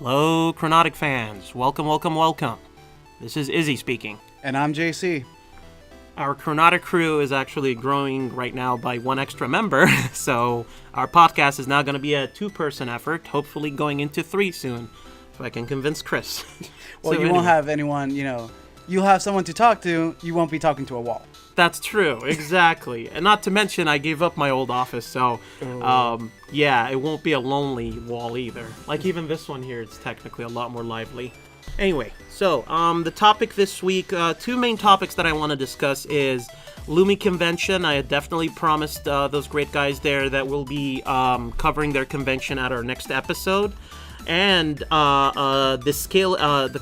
Hello, Kronotiq fans. Welcome. This is Izzy speaking. And I'm JC. Our Kronotiq crew is actually growing right now by one extra member, so our podcast is now going to be a two-person effort, hopefully going into three soon, if I can convince Chris. Well, you won't have anyone, you'll have someone to talk to, you won't be talking to a wall. That's true, exactly. And not to mention, I gave up my old office, so, it won't be a lonely wall either. Like, even this one here, it's technically a lot more lively. Anyway, so, the topic this week, two main topics that I want to discuss is Lumi convention. I had definitely promised those great guys there that we'll be covering their convention at our next episode. And the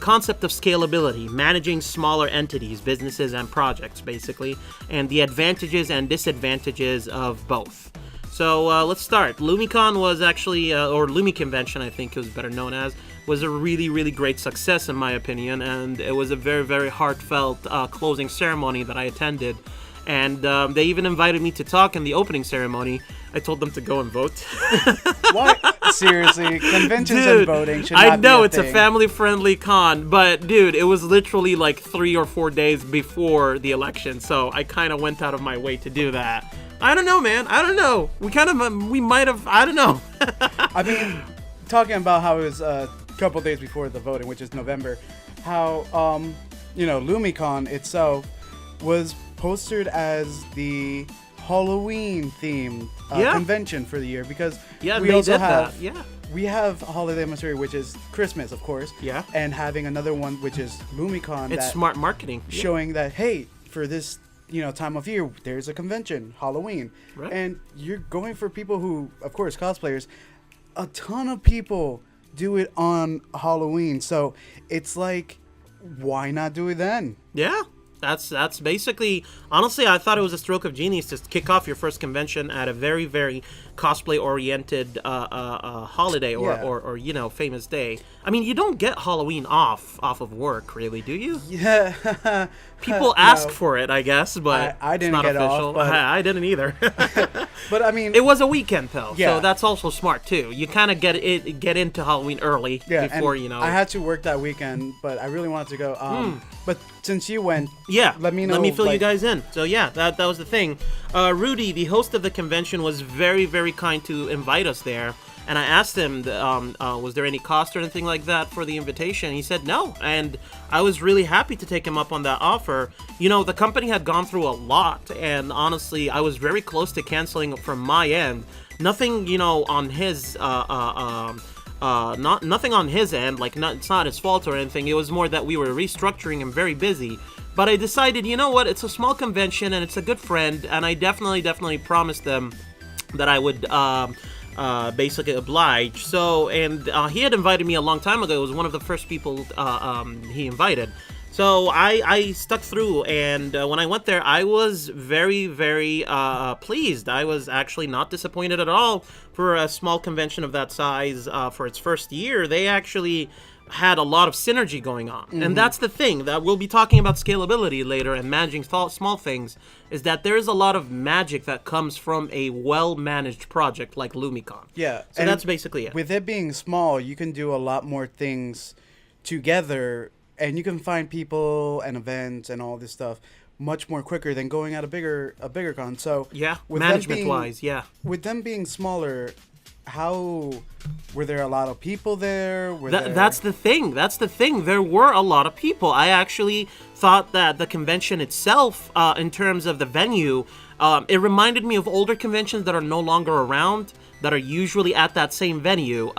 concept of scalability, managing smaller entities, businesses, and projects, basically, and the advantages and disadvantages of both. So let's start. Lumi-Con was actually, or Lumi Convention, I think it was better known as, was a really, really great success in my opinion, and it was a very, very heartfelt closing ceremony that I attended. And they even invited me to talk in the opening ceremony. I told them to go and vote. What? Seriously, conventions dude, and voting should not be a thing. I know it's a family-friendly con, but dude, it was literally like 3 or 4 days before the election, so I kind of went out of my way to do that. I don't know, man. I don't know. We might have. I don't know. I mean, talking about how it was a couple days before the voting, which is November, how Lumi-Con itself was postered as the Halloween themed convention for the year, because we also have we have Holiday Anniversary, which is Christmas, of course, and having another one which is Lumi-Con. It's smart marketing, showing that, hey, for this time of year there's a convention, Halloween, right? And you're going for people who, of course, cosplayers. A ton of people do it on Halloween, so it's like, why not do it then? That's basically, honestly, I thought it was a stroke of genius to kick off your first convention at a very, very cosplay-oriented holiday or famous day. I mean, you don't get Halloween off of work, really, do you? Yeah. People ask for it, I guess, but I didn't it's not get official. Off, but... I didn't either. But I mean, it was a weekend though, so that's also smart too. You kind of get into Halloween early before I had to work that weekend, but I really wanted to go. But since you went, let me know. Let me fill you guys in. So that was the thing. Rudy, the host of the convention, was very, very kind to invite us there. And I asked him, was there any cost or anything like that for the invitation? He said no, and I was really happy to take him up on that offer. The company had gone through a lot, and honestly, I was very close to canceling from my end. Nothing, on his, nothing on his end. Like, it's not his fault or anything. It was more that we were restructuring and very busy. But I decided, you know what? It's a small convention, and it's a good friend, and I definitely promised them that I would. Basically oblige. So, and he had invited me a long time ago. It was one of the first people he invited. So I stuck through, and when I went there, I was very, very pleased. I was actually not disappointed at all for a small convention of that size. For its first year, they actually had a lot of synergy going on. And that's the thing that we'll be talking about scalability later and managing small things, is that there's a lot of magic that comes from a well-managed project like Lumi-Con. Yeah. So that's basically it. With it being small, you can do a lot more things together, and you can find people and events and all this stuff much more quicker than going at a bigger con. So management-wise, with them being smaller, how were there a lot of people there? That's the thing. There were a lot of people. I actually thought that the convention itself, in terms of the venue, it reminded me of older conventions that are no longer around, that are usually at that same venue.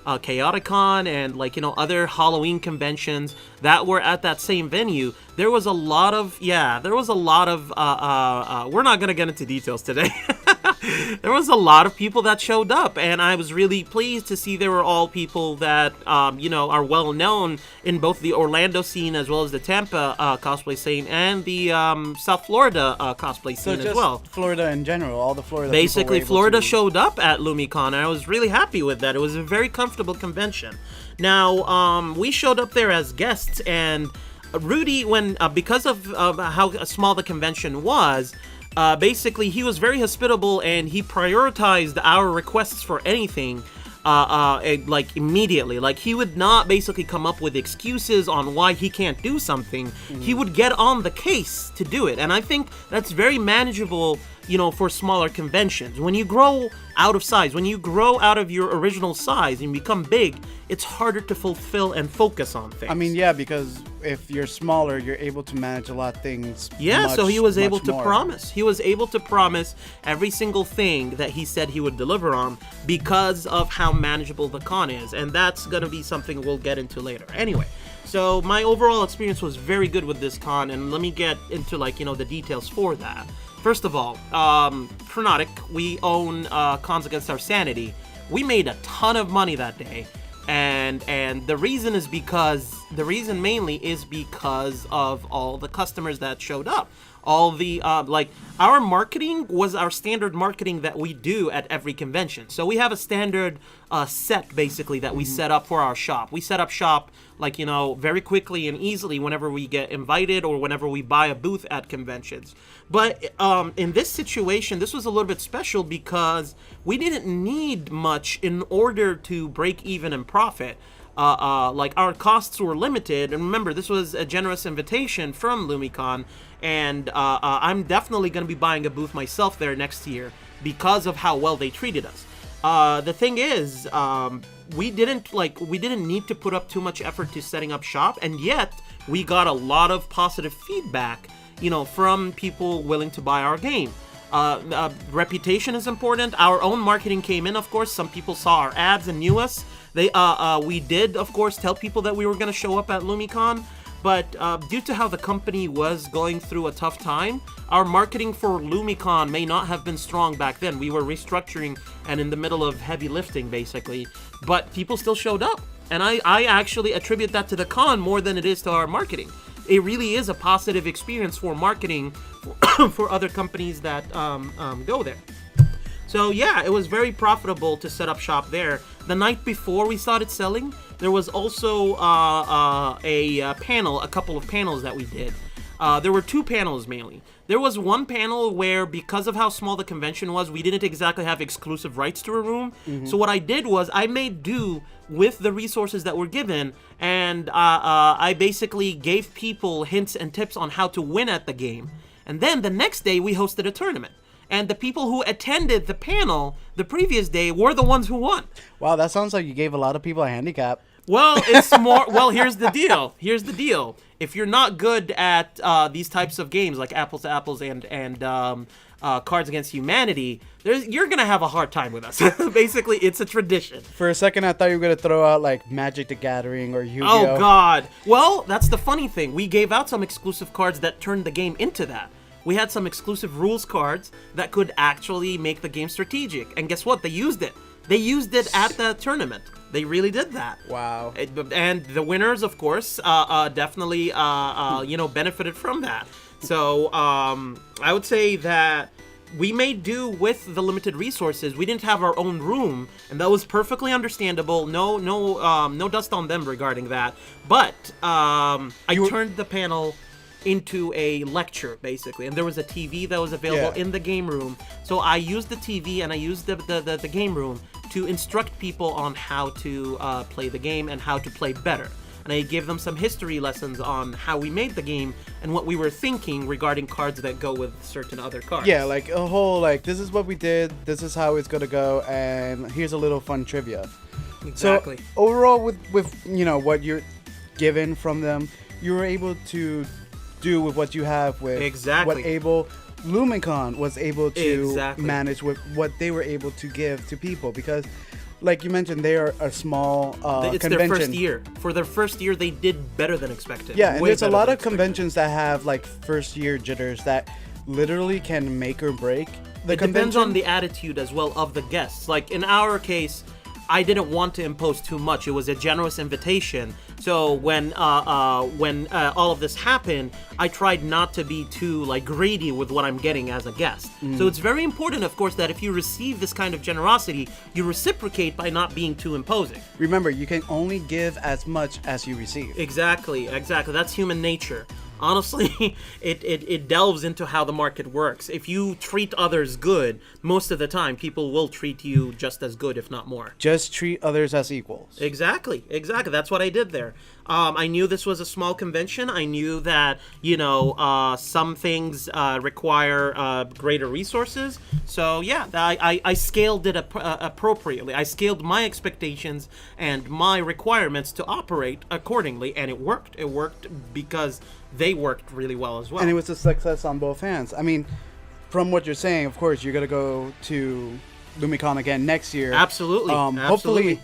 Chaoticon and other Halloween conventions that were at that same venue. There was a lot of we're not gonna get into details today. There was a lot of people that showed up, and I was really pleased to see there were all people that are well known in both the Orlando scene as well as the Tampa cosplay scene and the South Florida cosplay scene as well. Florida in general, all the Florida. Basically, Florida showed up at Lumi-Con, and I was really happy with that. It was a very comfortable convention. Now, we showed up there as guests, and Rudy, because of how small the convention was, basically he was very hospitable, and he prioritized our requests for anything like immediately. Like he would not basically come up with excuses on why he can't do something. He would get on the case to do it, and I think that's very manageable, you know, for smaller conventions. When you grow out of size, when you grow out of your original size and become big, it's harder to fulfill and focus on things. I mean, yeah, because if you're smaller, you're able to manage a lot of things. Yeah, so he was able to more. promise. He was able to promise every single thing that he said he would deliver on because of how manageable the con is. And that's going to be something we'll get into later. Anyway, so my overall experience was very good with this con, and let me get into, like, you know, the details for that. First of all, Kronotiq, we own Cons Against Our Sanity. We made a ton of money that day, and the reason mainly is because of all the customers that showed up. All the like, our marketing was our standard marketing that we do at every convention. So we have a standard set basically that we set up for our shop. We set up shop, like, you know, very quickly and easily whenever we get invited or whenever we buy a booth at conventions. But in this situation, this was a little bit special because we didn't need much in order to break even and profit. Like, our costs were limited, and remember, this was a generous invitation from Lumi-Con, and I'm definitely going to be buying a booth myself there next year because of how well they treated us. The thing is, we didn't need to put up too much effort to setting up shop, and yet we got a lot of positive feedback, you know, from people willing to buy our game. Reputation is important. Our own marketing came in, of course. Some people saw our ads and knew us. We did, of course, tell people that we were going to show up at Lumi-Con, but due to how the company was going through a tough time, our marketing for Lumi-Con may not have been strong back then. We were restructuring and in the middle of heavy lifting, basically, but people still showed up, and I actually attribute that to the con more than it is to our marketing. It really is a positive experience for marketing for other companies that go there. So yeah, it was very profitable to set up shop there. The night before we started selling, there was also a couple of panels that we did. There were two panels mainly. There was one panel where, because of how small the convention was, we didn't exactly have exclusive rights to a room. So what I did was I made do with the resources that were given, and I basically gave people hints and tips on how to win at the game. And then the next day we hosted a tournament. And the people who attended the panel the previous day were the ones who won. Wow, that sounds like you gave a lot of people a handicap. Well, it's more. Well, here's the deal. If you're not good at these types of games like Apples to Apples and Cards Against Humanity, you're gonna have a hard time with us. Basically, it's a tradition. For a second, I thought you were gonna throw out like Magic the Gathering or Yu-Gi-Oh. Oh God. Well, that's the funny thing. We gave out some exclusive cards that turned the game into that. We had some exclusive rules cards that could actually make the game strategic. And guess what? They used it. They used it at the tournament. They really did that. Wow. And the winners, of course, definitely, benefited from that. So I would say that we made do with the limited resources. We didn't have our own room, and that was perfectly understandable. No dust on them regarding that. But I turned the panel into a lecture, basically, and there was a TV that was available in the game room. So I used the TV and I used the game room to instruct people on how to play the game and how to play better. And I gave them some history lessons on how we made the game and what we were thinking regarding cards that go with certain other cards. Yeah, like a whole, like, this is what we did, this is how it's gonna go, and here's a little fun trivia. Exactly. So overall, with you know what you're given from them, you were able to do with what you have with what Lumi-Con was able to manage with what they were able to give to people, because like you mentioned, they are a small it's convention. Their first year. For their first year, they did better than expected. Yeah, and there's a lot of conventions that have like first year jitters that literally can make or break the convention. It depends on the attitude as well of the guests. Like in our case, I didn't want to impose too much. It was a generous invitation. So when all of this happened, I tried not to be too like greedy with what I'm getting as a guest. So it's very important, of course, that if you receive this kind of generosity, you reciprocate by not being too imposing. Remember, you can only give as much as you receive. Exactly. That's human nature. honestly, it delves into how the market works. If you treat others good, most of the time people will treat you just as good, if not more. Just treat others as equals. Exactly. That's what I did there. I knew this was a small convention. I knew that, some things require greater resources. So, yeah, I scaled it appropriately. I scaled my expectations and my requirements to operate accordingly, and it worked. It worked because they worked really well as well. And it was a success on both hands. I mean, from what you're saying, of course, you're going to go to Lumi-Con again next year. Absolutely. Hopefully,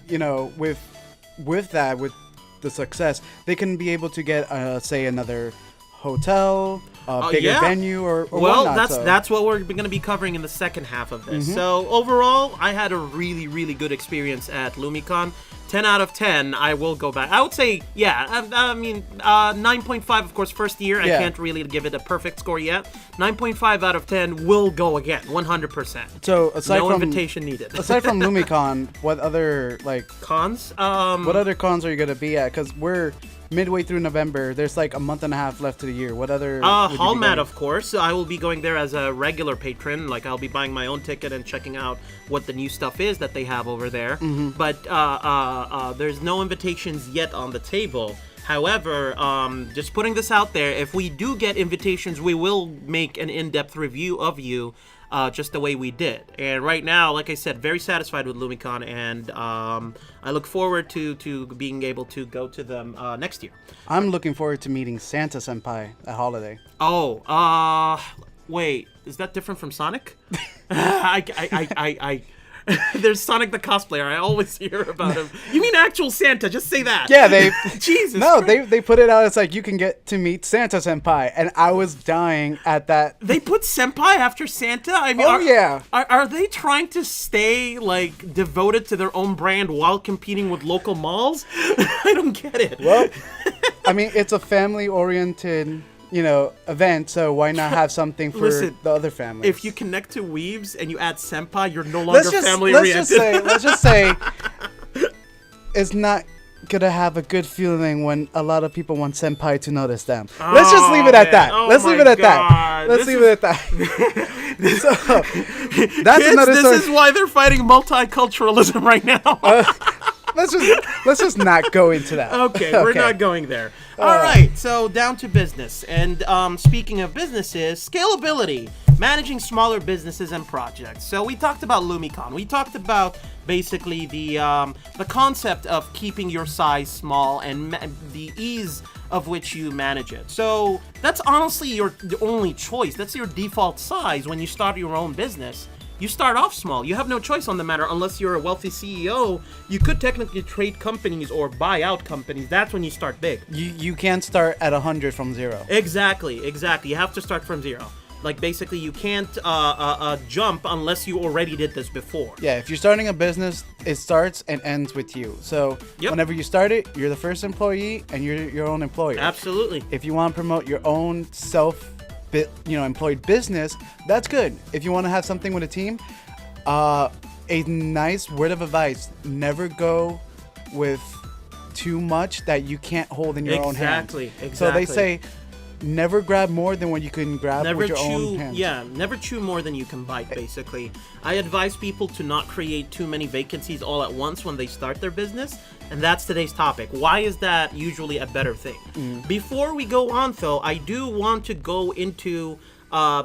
with that, with the success, they can be able to get, say, another hotel, a bigger venue, or whatnot. That's what we're going to be covering in the second half of this. So overall, I had a really, really good experience at Lumi-Con. 10 out of 10, I will go back. I would say, 9.5, of course, first year. I can't really give it a perfect score yet. 9.5 out of 10 will go again, 100%. So, aside no from invitation needed. Aside from Lumi-Con, what other, cons? What other cons are you going to be at? Because we're midway through November. There's like a month and a half left to the year. What other? Hallmat, of course. I will be going there as a regular patron. I'll be buying my own ticket and checking out what the new stuff is that they have over there. But there's no invitations yet on the table. However, just putting this out there, if we do get invitations, we will make an in-depth review of you. Just the way we did. And right now, like I said, very satisfied with Lumi-Con, and I look forward to being able to go to them next year. I'm looking forward to meeting Santa Senpai at Holiday. Oh, wait, is that different from Sonic? There's Sonic the cosplayer. I always hear about him. You mean actual Santa? Just say that. Yeah, they. Jesus. No, they put it out. It's like you can get to meet Santa Senpai, and I was dying at that. They put Senpai after Santa. I mean, Are they trying to stay devoted to their own brand while competing with local malls? I don't get it. Well, I mean, it's a family-oriented event, so why not have something for the other families? If you connect to weebs and you add senpai, you're no longer family-oriented. Let's just say it's not gonna have a good feeling when a lot of people want senpai to notice them. Let's just leave it at that. Let's leave it at that. Let's leave it at that. So that's another story. This is why they're fighting multiculturalism right now. Let's just not go into that. Okay, we're not going there. All right, so down to business. And speaking of businesses, scalability, managing smaller businesses and projects. So we talked about Lumi-Con. We talked about basically the concept of keeping your size small and the ease of which you manage it. So that's honestly the only choice. That's your default size when you start your own business. You start off small. You have no choice on the matter unless you're a wealthy CEO. You could technically trade companies or buy out companies. That's when you start big. You can't start at 100 from zero. Exactly. You have to start from zero. Basically, you can't jump unless you already did this before. Yeah, if you're starting a business, it starts and ends with you. So whenever you start it, you're the first employee and you're your own employer. Absolutely. If you want to promote your own employed business, that's good. If you want to have something with a team, a nice word of advice: never go with too much that you can't hold in your own hand. Exactly. So they say, never grab more than what you can grab with your own hands. Yeah, never chew more than you can bite, basically. I advise people to not create too many vacancies all at once when they start their business, and that's today's topic. Why is that usually a better thing? Before we go on, though, I do want to go into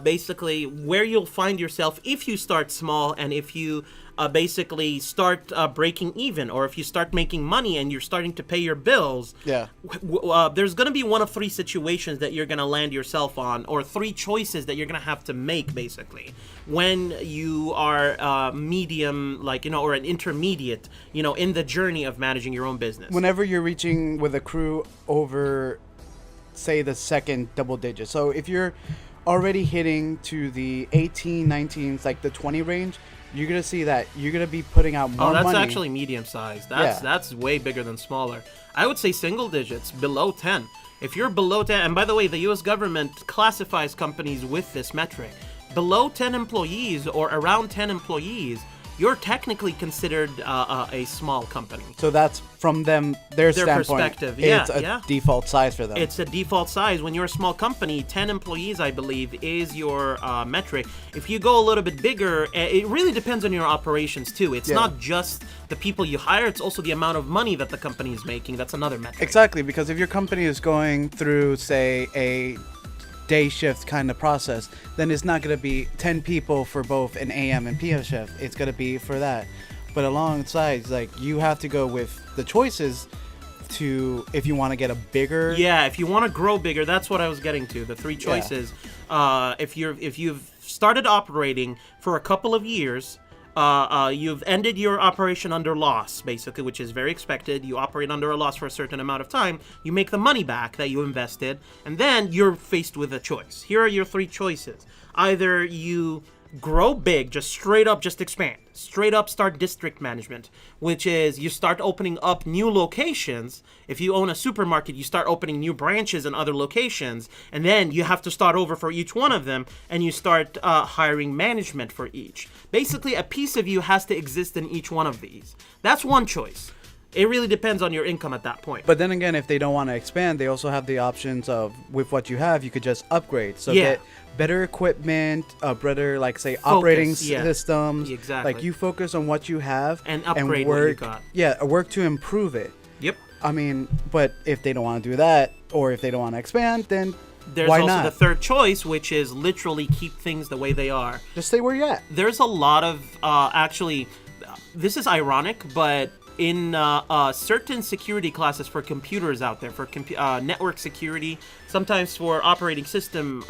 basically where you'll find yourself if you start small and if you basically start breaking even, or if you start making money and you're starting to pay your bills. There's going to be one of three situations that you're going to land yourself on, or three choices that you're going to have to make, basically, when you are medium, or an intermediate, in the journey of managing your own business. Whenever you're reaching with a crew over, say, the second double digit. So if you're already hitting to the 18, 19, the 20 range, you're going to see that you're going to be putting out more money. Oh, that's actually medium size. That's way bigger than smaller. I would say single digits, below 10. If you're below 10, and by the way, the U.S. government classifies companies with this metric. Below 10 employees or around 10 employees, you're technically considered a small company. So that's from their standpoint. Perspective. It's Yeah, a default size for them. It's a default size. When you're a small company, 10 employees, I believe, is your metric. If you go a little bit bigger, it really depends on your operations too. It's not just the people you hire, it's also the amount of money that the company is making. That's another metric. Exactly, because if your company is going through, say, a day shift kind of process, then it's not going to be 10 people for both an AM and PM shift. It's going to be for that. But alongside, like, you have to go with the choices to, if you want to get a bigger... Yeah, if you want to grow bigger, that's what I was getting to. The three choices. If you've started operating for a couple of years, you've ended your operation under loss, basically, which is very expected. You operate under a loss for a certain amount of time. You make the money back that you invested, and then you're faced with a choice. Here are your three choices. Either you grow big, just straight up, just expand. Straight up start district management, which is you start opening up new locations. If you own a supermarket, you start opening new branches in other locations, and then you have to start over for each one of them, and you start hiring management for each. Basically, a piece of you has to exist in each one of these. That's one choice. It really depends on your income at that point. But then again, if they don't want to expand, they also have the options of, with what you have, you could just upgrade. So get better equipment, better, like, say, operating systems. Exactly. Like, you focus on what you have and upgrade work, what you got. Yeah, work to improve it. Yep. I mean, but if they don't want to do that, or if they don't want to expand, then there's why also not? the third choice, which is literally keep things the way they are. Just stay where you're at. There's a lot of, actually, this is ironic, but in certain security classes for computers out there, for network security, sometimes for operating system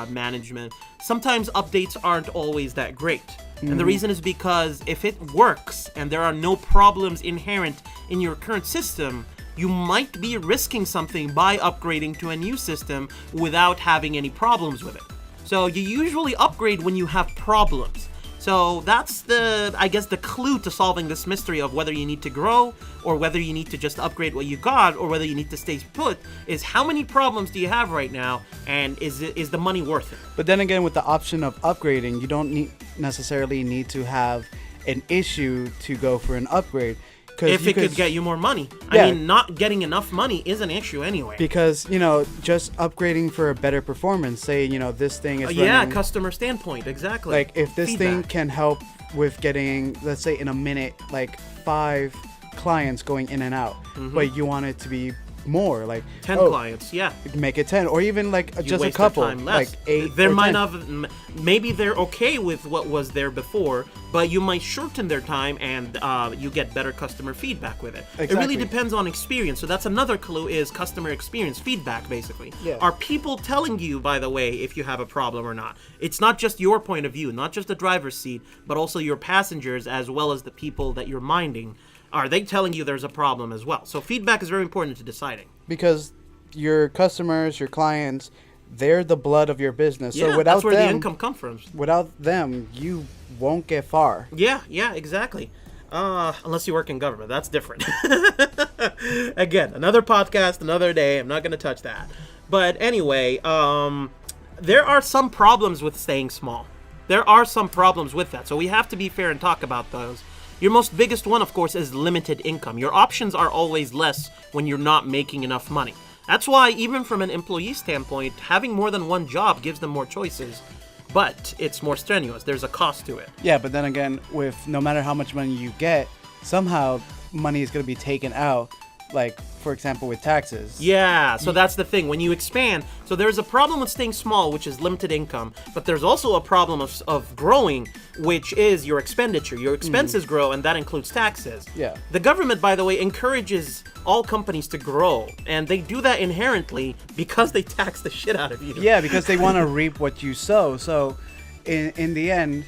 management, sometimes updates aren't always that great. And the reason is because if it works and there are no problems inherent in your current system, you might be risking something by upgrading to a new system without having any problems with it. So you usually upgrade when you have problems. So that's I guess the clue to solving this mystery of whether you need to grow or whether you need to just upgrade what you got or whether you need to stay put is how many problems do you have right now, and is the money worth it? But then again, with the option of upgrading, you don't necessarily need to have an issue to go for an upgrade. If it could get you more money. Yeah. I mean, not getting enough money is an issue anyway. Because, just upgrading for a better performance, say, this thing is running, customer standpoint, exactly. Like, if this thing can help with getting, let's say, in a minute, like 5 clients going in and out, but you want it to be more, like 10 clients, make it 10, or even like you just a waste couple, their time less. like 8. There or might 10. not. Maybe they're okay with what was there before, but you might shorten their time, and you get better customer feedback with it. Exactly. It really depends on experience. So that's another clue: is customer experience feedback. Basically, are people telling you, by the way, if you have a problem or not? It's not just your point of view, not just the driver's seat, but also your passengers as well as the people that you're minding. Are they telling you there's a problem as well? So feedback is very important to deciding. Because your customers, your clients, they're the blood of your business. Yeah, so without that's where them, the income comes from. Without them, you won't get far. Yeah, exactly. Unless you work in government, that's different. Again, another podcast, another day. I'm not going to touch that. But anyway, there are some problems with staying small. There are some problems with that. So we have to be fair and talk about those. Your most biggest one, of course, is limited income. Your options are always less when you're not making enough money. That's why, even from an employee standpoint, having more than one job gives them more choices, but it's more strenuous. There's a cost to it. Yeah, but then again, with no matter how much money you get, somehow money is going to be taken out, like, for example, with taxes. Yeah, so that's the thing. When you expand, so there's a problem with staying small, which is limited income, but there's also a problem of growing, which is your expenditure. Your expenses grow, and that includes taxes. Yeah. The government, by the way, encourages all companies to grow, and they do that inherently because they tax the shit out of you. Yeah, because they want to reap what you sow. So in the end,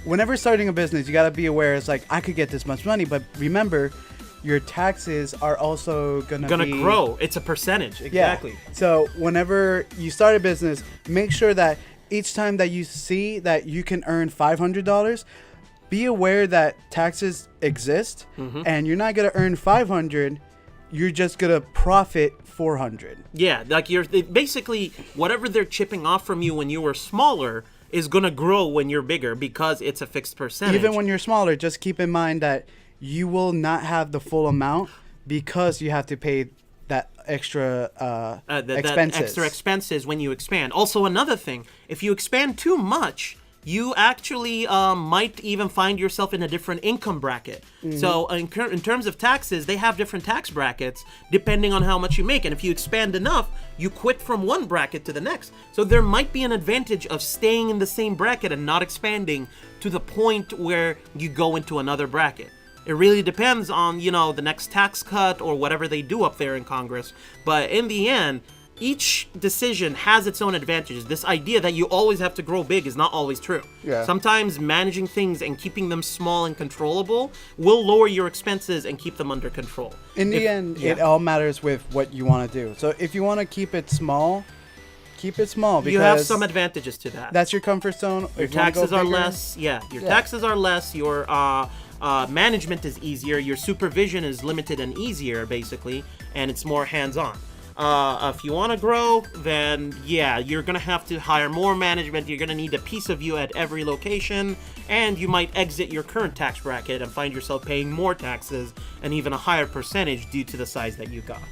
whenever starting a business, you got to be aware, it's like, I could get this much money, but remember, your taxes are also gonna grow. It's a percentage. Exactly. Yeah. So whenever you start a business, make sure that each time that you see that you can earn $500, be aware that taxes exist, and you're not gonna earn $500. You're just gonna profit $400. Yeah, like basically whatever they're chipping off from you when you were smaller is going to grow when you're bigger because it's a fixed percentage. Even when you're smaller, just keep in mind that you will not have the full amount because you have to pay that extra expenses. That extra expenses when you expand. Also, another thing, if you expand too much, you actually might even find yourself in a different income bracket. So in terms of taxes, they have different tax brackets depending on how much you make. And if you expand enough, you quit from one bracket to the next. So there might be an advantage of staying in the same bracket and not expanding to the point where you go into another bracket. It really depends on, the next tax cut or whatever they do up there in Congress. But in the end, each decision has its own advantages. This idea that you always have to grow big is not always true. Yeah. Sometimes managing things and keeping them small and controllable will lower your expenses and keep them under control. In the end, it all matters with what you want to do. So if you want to keep it small because you have some advantages to that. That's your comfort zone. Your taxes are less. Taxes are less. Your management is easier. Your supervision is limited and easier, basically, and it's more hands-on. If you want to grow, then you're going to have to hire more management. You're going to need a piece of you at every location, and you might exit your current tax bracket and find yourself paying more taxes and even a higher percentage due to the size that you got.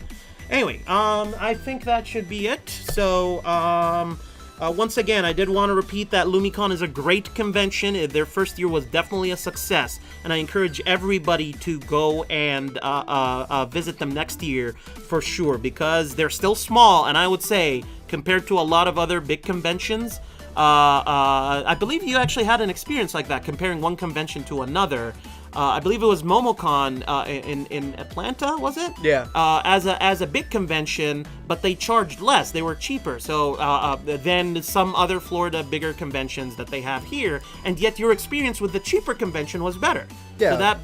Anyway, I think that should be it. So, once again, I did want to repeat that Lumi-Con is a great convention. Their first year was definitely a success, and I encourage everybody to go and visit them next year for sure, because they're still small, and I would say, compared to a lot of other big conventions, I believe you actually had an experience like that, comparing one convention to another. I believe it was MomoCon in Atlanta, was it? Yeah. As a big convention, but they charged less. They were cheaper. So than some other Florida bigger conventions that they have here, and yet your experience with the cheaper convention was better. Yeah. So that's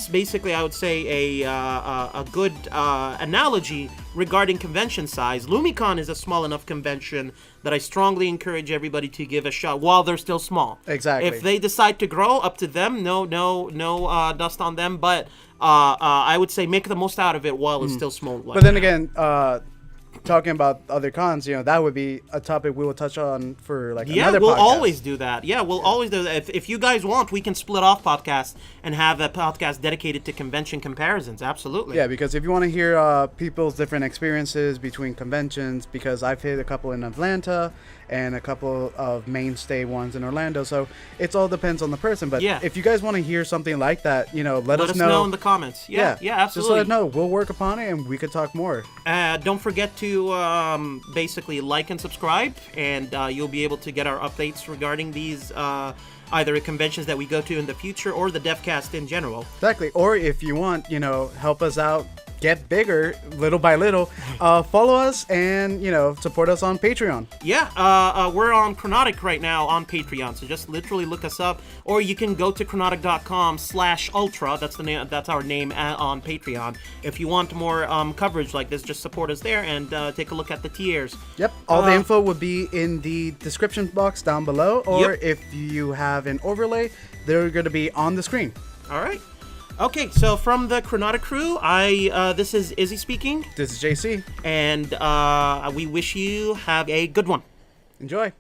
basically I would say a good analogy regarding convention size. Lumi-Con is a small enough convention that I strongly encourage everybody to give a shot while they're still small. Exactly. If they decide to grow, up to them. No dust on them. But I would say make the most out of it while it's still small. But then again, talking about other cons, that would be a topic we will touch on for another podcast. We'll always do that. Yeah, we'll always do that. If you guys want, we can split off podcasts and have a podcast dedicated to convention comparisons. Absolutely. Yeah, because if you want to hear people's different experiences between conventions, because I've hit a couple in Atlanta and a couple of mainstay ones in Orlando, so it all depends on the person. But if you guys want to hear something like that, let us know in the comments. Yeah, absolutely. Just let us know. We'll work upon it and we could talk more. Don't forget to basically like and subscribe, and you'll be able to get our updates regarding these either conventions that we go to in the future or the DevCast in general. Exactly. Or if you want, help us out, get bigger little by little, follow us and support us on Patreon. We're on Kronotiq right now on Patreon, so just literally look us up, or you can go to Kronotiq.com/ultra. That's the name. That's our name on Patreon. If you want more coverage like this, just support us there and take a look at the tiers. Yep. All the info will be in the description box down below, or if you have an overlay, they're going to be on the screen. All right. Okay, so from the Kronotiq crew, this is Izzy speaking. This is JC. And we wish you have a good one. Enjoy.